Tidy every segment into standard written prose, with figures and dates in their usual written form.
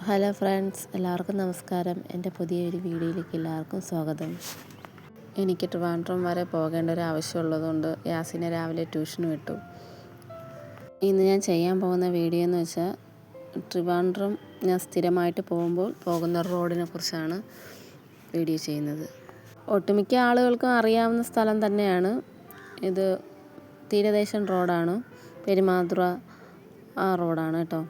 Hello friends, എല്ലാവർക്കും നമസ്കാരം. എൻ്റെ പുതിയൊരു വീഡിയോയിലേക്ക് എല്ലാവർക്കും സ്വാഗതം. എനിക്ക് ട്രിവാൻഡ്രം വരെ പോകേണ്ട ഒരു ആവശ്യമുള്ളതുകൊണ്ട് യാസിനെ രാവിലെ ട്യൂഷന് വിട്ടു. ഇന്ന് ഞാൻ ചെയ്യാൻ പോകുന്ന വീഡിയോ എന്ന് വെച്ചാൽ ട്രിവാൻഡ്രം ഞാൻ സ്ഥിരമായിട്ട് പോകുന്ന റോഡിനെ കുറിച്ചാണ് വീഡിയോ ചെയ്യുന്നത്. ഒട്ടുമിക്ക ആളുകൾക്കും അറിയാവുന്ന സ്ഥലം തന്നെയാണ് ഇത്. തീരദേശം റോഡാണ്, പെരുമാതുറ ആ റോഡാണ് കേട്ടോ.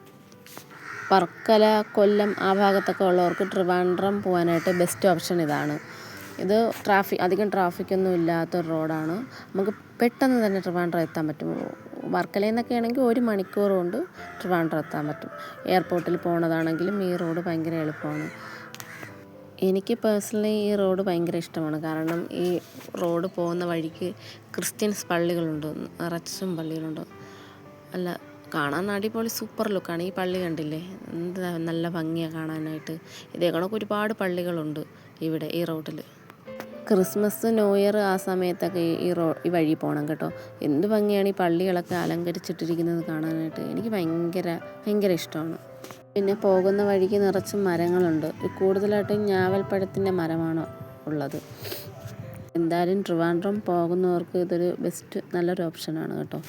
വർക്കല, കൊല്ലം ആ ഭാഗത്തൊക്കെ ഉള്ളവർക്ക് ട്രിവാൻഡ്രം പോകാനായിട്ട് ബെസ്റ്റ് ഓപ്ഷൻ ഇതാണ്. ഇത് അധികം ട്രാഫിക്കൊന്നും ഇല്ലാത്തൊരു റോഡാണ്. നമുക്ക് പെട്ടെന്ന് തന്നെ ട്രിവാൻഡ്രം എത്താൻ പറ്റും. വർക്കലയിൽ നിന്നൊക്കെ ആണെങ്കിൽ 1 മണിക്കൂർ കൊണ്ട് ട്രിവാൻഡ്രം എത്താൻ പറ്റും. എയർപോർട്ടിൽ പോകുന്നതാണെങ്കിലും ഈ റോഡ് ഭയങ്കര എളുപ്പമാണ്. എനിക്ക് പേഴ്സണലി ഈ റോഡ് ഭയങ്കര ഇഷ്ടമാണ്. കാരണം ഈ റോഡ് പോകുന്ന വഴിക്ക് ക്രിസ്ത്യൻസ് പള്ളികളുണ്ട്, നിറച്ചും പള്ളികളുണ്ട്. കാണാൻ അടിപൊളി സൂപ്പർ ലുക്കാണ്. ഈ പള്ളി കണ്ടില്ലേ, എന്താ നല്ല ഭംഗിയാണ് കാണാനായിട്ട്. ഇതേ കണക്ക് ഒരുപാട് പള്ളികളുണ്ട് ഇവിടെ ഈ റോഡിൽ. ക്രിസ്മസ്, ന്യൂ ഇയർ ആ സമയത്തൊക്കെ ഈ വഴി പോകണം കേട്ടോ. എന്ത് ഭംഗിയാണ് ഈ പള്ളികളൊക്കെ അലങ്കരിച്ചിട്ടിരിക്കുന്നത് കാണാനായിട്ട്. എനിക്ക് ഭയങ്കര ഇഷ്ടമാണ്. പിന്നെ പോകുന്ന വഴിക്ക് നിറച്ചും മരങ്ങളുണ്ട്. കൂടുതലായിട്ടും ഞാവൽപ്പഴത്തിൻ്റെ മരമാണ് ഉള്ളത്. എന്തായാലും ട്രിവാൻഡ്രം പോകുന്നവർക്ക് ഇതൊരു നല്ലൊരു ഓപ്ഷനാണ് കേട്ടോ.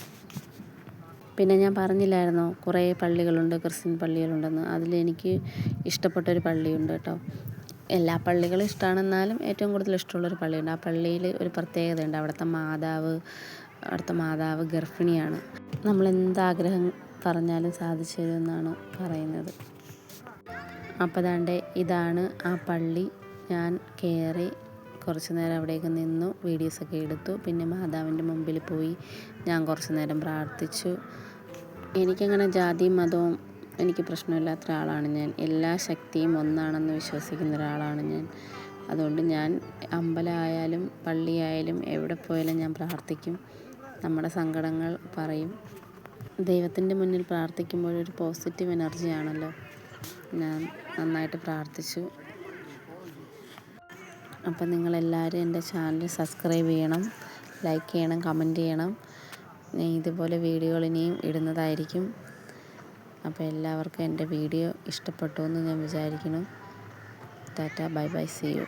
പിന്നെ ഞാൻ പറഞ്ഞില്ലായിരുന്നോ, കുറേ പള്ളികളുണ്ട്, ക്രിസ്ത്യൻ പള്ളികളുണ്ടെന്ന്. അതിലെനിക്ക് ഇഷ്ടപ്പെട്ടൊരു പള്ളിയുണ്ട് കേട്ടോ. എല്ലാ പള്ളികളും ഇഷ്ടമാണെന്നാലും ഏറ്റവും കൂടുതൽ ഇഷ്ടമുള്ളൊരു പള്ളിയുണ്ട്. ആ പള്ളിയിൽ ഒരു പ്രത്യേകതയുണ്ട്. അവിടുത്തെ മാതാവ് ഗർഭിണിയാണ്. നമ്മളെന്താഗ്രഹം പറഞ്ഞാലും സാധിച്ചു തരുമെന്നാണ് പറയുന്നത്. അപ്പോൾ ഇതാണ് ആ പള്ളി. ഞാൻ കയറി കുറച്ച് നേരം അവിടേക്ക് നിന്നു, വീഡിയോസൊക്കെ എടുത്തു. പിന്നെ മാതാവിൻ്റെ മുമ്പിൽ പോയി ഞാൻ കുറച്ച് നേരം പ്രാർത്ഥിച്ചു. എനിക്കങ്ങനെ ജാതിയും മതവും എനിക്ക് പ്രശ്നമില്ലാത്ത ഒരാളാണ് ഞാൻ. എല്ലാ ശക്തിയും ഒന്നാണെന്ന് വിശ്വസിക്കുന്ന ഒരാളാണ് ഞാൻ. അതുകൊണ്ട് ഞാൻ അമ്പലമായാലും പള്ളിയായാലും എവിടെ പോയാലും ഞാൻ പ്രാർത്ഥിക്കും. നമ്മുടെ സങ്കടങ്ങൾ പറയും. ദൈവത്തിൻ്റെ മുന്നിൽ പ്രാർത്ഥിക്കുമ്പോൾ ഒരു പോസിറ്റീവ് എനർജിയാണല്ലോ. ഞാൻ നന്നായിട്ട് പ്രാർത്ഥിച്ചു. അപ്പം നിങ്ങളെല്ലാവരും എൻ്റെ ചാനൽ സബ്സ്ക്രൈബ് ചെയ്യണം, ലൈക്ക് ചെയ്യണം, കമൻറ്റ് ചെയ്യണം. ഞാൻ ഇതുപോലെ വീഡിയോകൾ ഇനിയും ഇടുന്നതായിരിക്കും. അപ്പോൾ എല്ലാവർക്കും എൻ്റെ വീഡിയോ ഇഷ്ടപ്പെട്ടു എന്ന് ഞാൻ വിചാരിക്കുന്നു. Tata, bye bye, see U.